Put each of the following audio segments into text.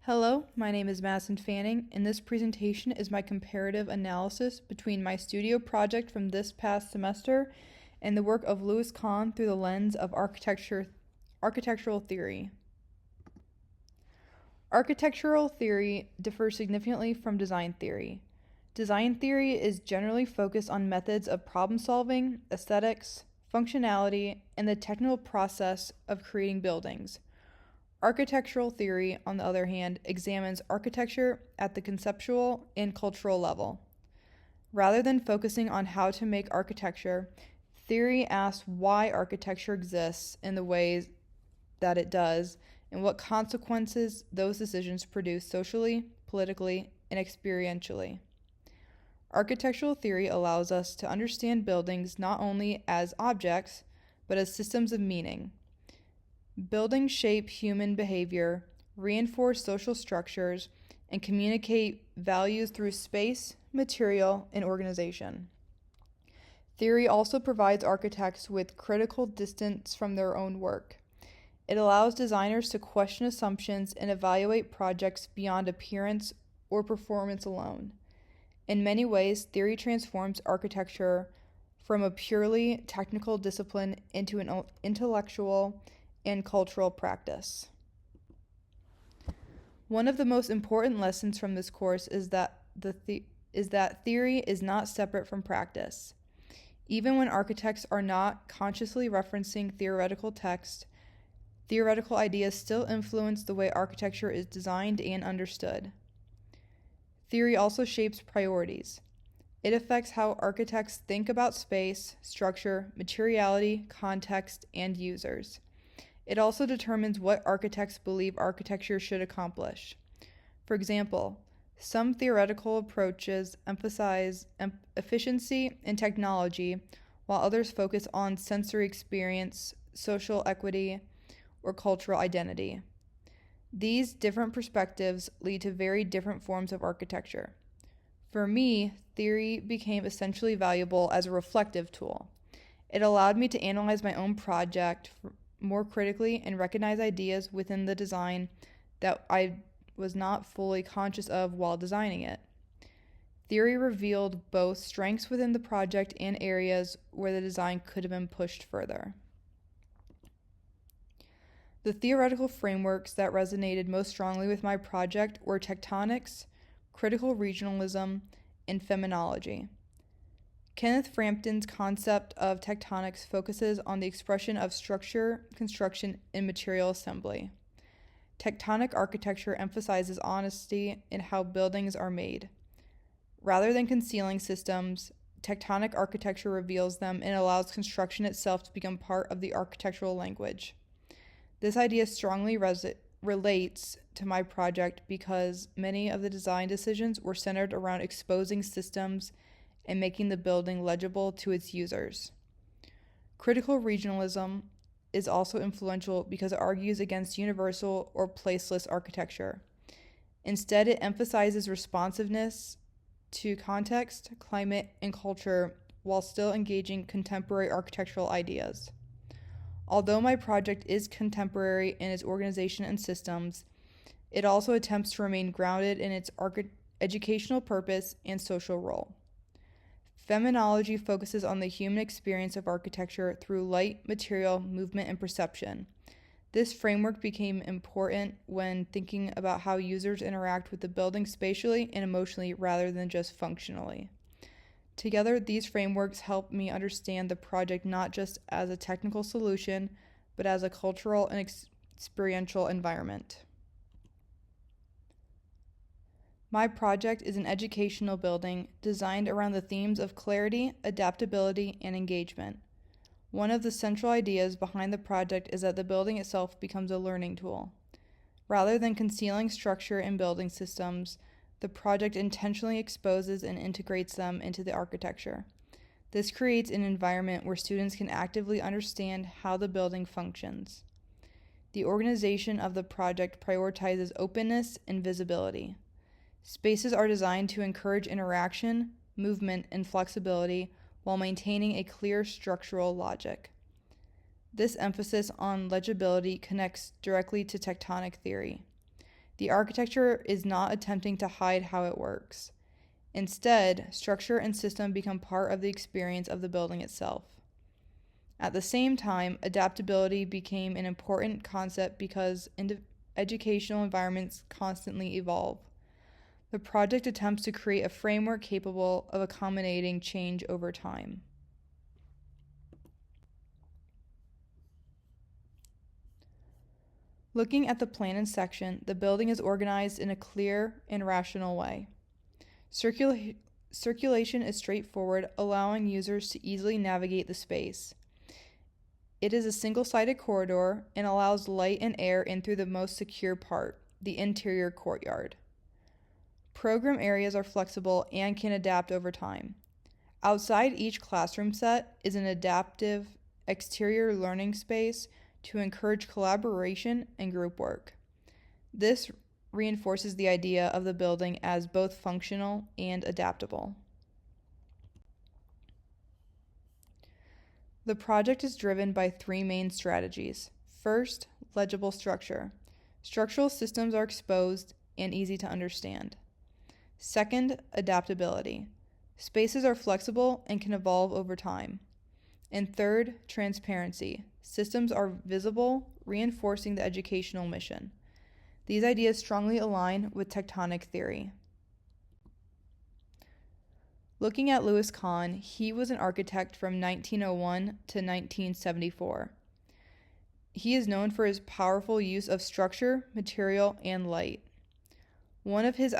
Hello, my name is Madison Fanning, and this presentation is my comparative analysis between my studio project from this past semester and the work of Louis Kahn through the lens of architectural theory. Architectural theory differs significantly from design theory. Design theory is generally focused on methods of problem solving, aesthetics, functionality, and the technical process of creating buildings. Architectural theory, on the other hand, examines architecture at the conceptual and cultural level. Rather than focusing on how to make architecture, theory asks why architecture exists in the ways that it does and what consequences those decisions produce socially, politically, and experientially. Architectural theory allows us to understand buildings not only as objects, but as systems of meaning. Buildings shape human behavior, reinforce social structures, and communicate values through space, material, and organization. Theory also provides architects with critical distance from their own work. It allows designers to question assumptions and evaluate projects beyond appearance or performance alone. In many ways, theory transforms architecture from a purely technical discipline into an intellectual and cultural practice. One of the most important lessons from this course is that theory is not separate from practice. Even when architects are not consciously referencing theoretical text, theoretical ideas still influence the way architecture is designed and understood. Theory also shapes priorities. It affects how architects think about space, structure, materiality, context, and users. It also determines what architects believe architecture should accomplish. For example, some theoretical approaches emphasize efficiency and technology, while others focus on sensory experience, social equity, or cultural identity. These different perspectives lead to very different forms of architecture. For me, theory became essentially valuable as a reflective tool. It allowed me to analyze my own project more critically and recognize ideas within the design that I was not fully conscious of while designing it. Theory revealed both strengths within the project and areas where the design could have been pushed further. The theoretical frameworks that resonated most strongly with my project were tectonics, critical regionalism, and feminology. Kenneth Frampton's concept of tectonics focuses on the expression of structure, construction, and material assembly. Tectonic architecture emphasizes honesty in how buildings are made. Rather than concealing systems, tectonic architecture reveals them and allows construction itself to become part of the architectural language. This idea strongly relates to my project because many of the design decisions were centered around exposing systems and making the building legible to its users. Critical regionalism is also influential because it argues against universal or placeless architecture. Instead, it emphasizes responsiveness to context, climate, and culture while still engaging contemporary architectural ideas. Although my project is contemporary in its organization and systems, it also attempts to remain grounded in its educational purpose and social role. Feminology focuses on the human experience of architecture through light, material, movement, and perception. This framework became important when thinking about how users interact with the building spatially and emotionally rather than just functionally. Together, these frameworks help me understand the project not just as a technical solution, but as a cultural and experiential environment. My project is an educational building designed around the themes of clarity, adaptability, and engagement. One of the central ideas behind the project is that the building itself becomes a learning tool. Rather than concealing structure and building systems, the project intentionally exposes and integrates them into the architecture. This creates an environment where students can actively understand how the building functions. The organization of the project prioritizes openness and visibility. Spaces are designed to encourage interaction, movement, and flexibility while maintaining a clear structural logic. This emphasis on legibility connects directly to tectonic theory. The architecture is not attempting to hide how it works. Instead, structure and system become part of the experience of the building itself. At the same time, adaptability became an important concept because educational environments constantly evolve. The project attempts to create a framework capable of accommodating change over time. Looking at the plan and section, the building is organized in a clear and rational way. Circulation is straightforward, allowing users to easily navigate the space. It is a single-sided corridor and allows light and air in through the most secure part, the interior courtyard. Program areas are flexible and can adapt over time. Outside each classroom set is an adaptive exterior learning space to encourage collaboration and group work. This reinforces the idea of the building as both functional and adaptable. The project is driven by three main strategies. First, legible structure. Structural systems are exposed and easy to understand. Second, adaptability. Spaces are flexible and can evolve over time. And third, transparency. Systems are visible, reinforcing the educational mission. These ideas strongly align with tectonic theory. Looking at Louis Kahn, he was an architect from 1901 to 1974. He is known for his powerful use of structure, material, and light. One of his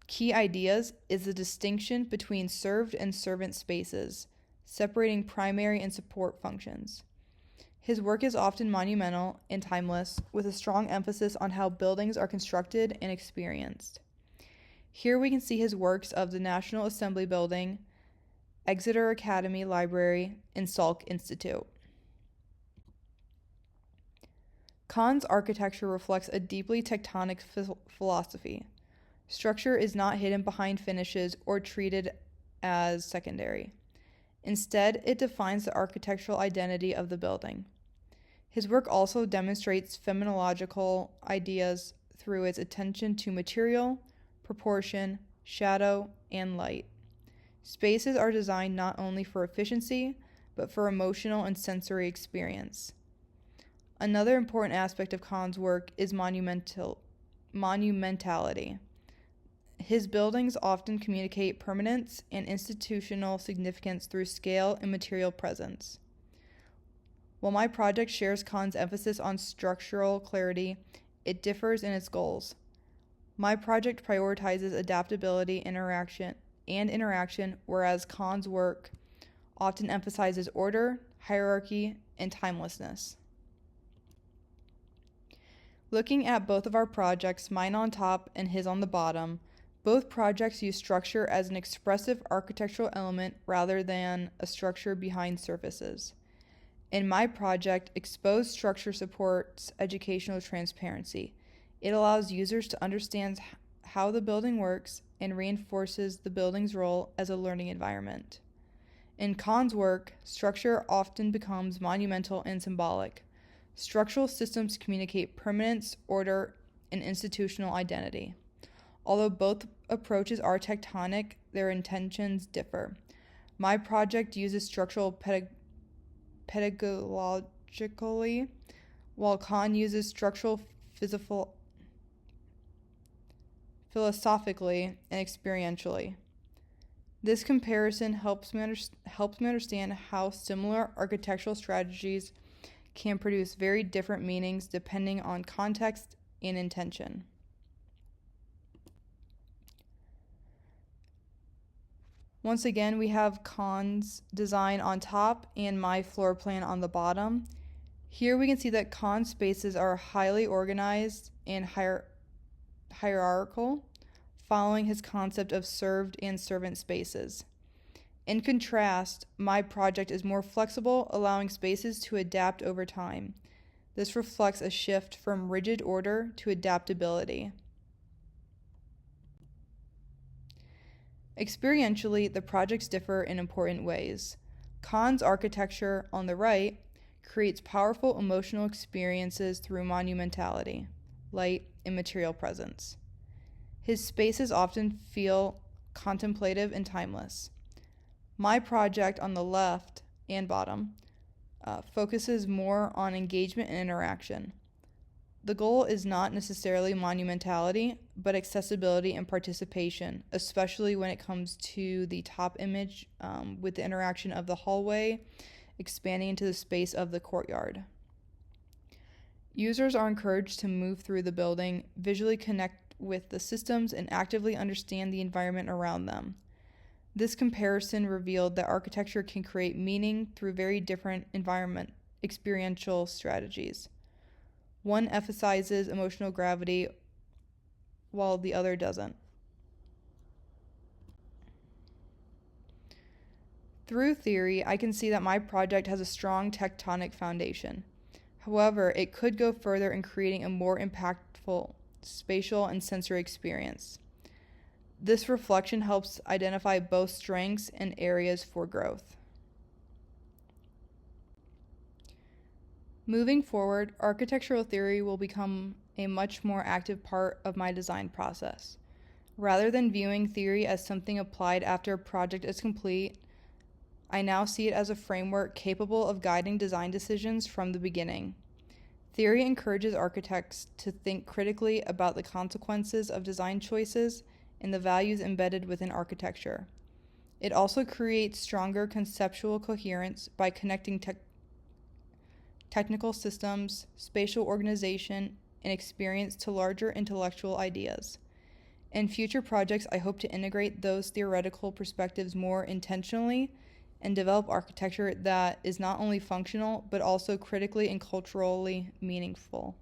key ideas is the distinction between served and servant spaces, separating primary and support functions. His work is often monumental and timeless, with a strong emphasis on how buildings are constructed and experienced. Here we can see his works of the National Assembly Building, Exeter Academy Library, and Salk Institute. Kahn's architecture reflects a deeply tectonic philosophy. Structure is not hidden behind finishes or treated as secondary. Instead, it defines the architectural identity of the building. His work also demonstrates phenomenological ideas through its attention to material, proportion, shadow, and light. Spaces are designed not only for efficiency, but for emotional and sensory experience. Another important aspect of Kahn's work is monumentality. His buildings often communicate permanence and institutional significance through scale and material presence. While my project shares Kahn's emphasis on structural clarity, it differs in its goals. My project prioritizes adaptability, interaction, whereas Kahn's work often emphasizes order, hierarchy, and timelessness. Looking at both of our projects, mine on top and his on the bottom, both projects use structure as an expressive architectural element rather than a structure behind surfaces. In my project, exposed structure supports educational transparency. It allows users to understand how the building works and reinforces the building's role as a learning environment. In Kahn's work, structure often becomes monumental and symbolic. Structural systems communicate permanence, order, and institutional identity. Although both approaches are tectonic, their intentions differ. My project uses structural pedagogically, while Kahn uses structural philosophically and experientially. This comparison helps me understand how similar architectural strategies can produce very different meanings depending on context and intention. Once again, we have Kahn's design on top and my floor plan on the bottom. Here we can see that Kahn's spaces are highly organized and hierarchical, following his concept of served and servant spaces. In contrast, my project is more flexible, allowing spaces to adapt over time. This reflects a shift from rigid order to adaptability. Experientially, the projects differ in important ways. Kahn's architecture, on the right, creates powerful emotional experiences through monumentality. light, and material presence. His spaces often feel contemplative and timeless. My project on the left and bottom focuses more on engagement and interaction. The goal is not necessarily monumentality, but accessibility and participation, especially when it comes to the top image with the interaction of the hallway expanding into the space of the courtyard. Users are encouraged to move through the building, visually connect with the systems, and actively understand the environment around them. This comparison revealed that architecture can create meaning through very different experiential strategies. One emphasizes emotional gravity while the other doesn't. Through theory, I can see that my project has a strong tectonic foundation. However, it could go further in creating a more impactful spatial and sensory experience. This reflection helps identify both strengths and areas for growth. Moving forward, architectural theory will become a much more active part of my design process. Rather than viewing theory as something applied after a project is complete, I now see it as a framework capable of guiding design decisions from the beginning. Theory encourages architects to think critically about the consequences of design choices and the values embedded within architecture. It also creates stronger conceptual coherence by connecting technical systems, spatial organization, and experience to larger intellectual ideas. In future projects, I hope to integrate those theoretical perspectives more intentionally and develop architecture that is not only functional, but also critically and culturally meaningful.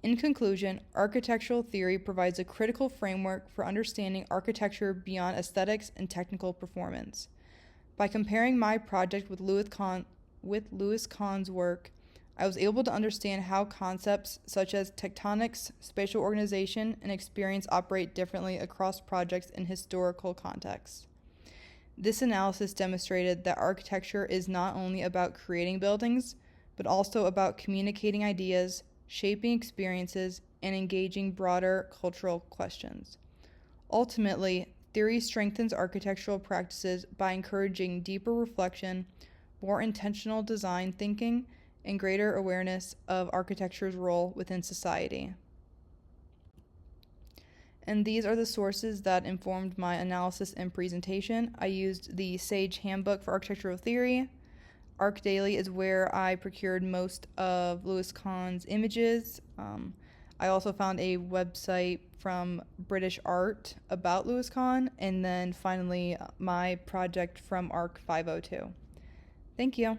In conclusion, architectural theory provides a critical framework for understanding architecture beyond aesthetics and technical performance. By comparing my project with Louis Kahn's work, I was able to understand how concepts such as tectonics, spatial organization, and experience operate differently across projects in historical contexts. This analysis demonstrated that architecture is not only about creating buildings, but also about communicating ideas, shaping experiences, and engaging broader cultural questions. Ultimately, theory strengthens architectural practices by encouraging deeper reflection, more intentional design thinking, and greater awareness of architecture's role within society. And these are the sources that informed my analysis and presentation. I used the Sage Handbook for Architectural Theory. ArcDaily is where I procured most of Louis Kahn's images. I also found a website from British Art about Louis Kahn, and then finally my project from ARC502. Thank you.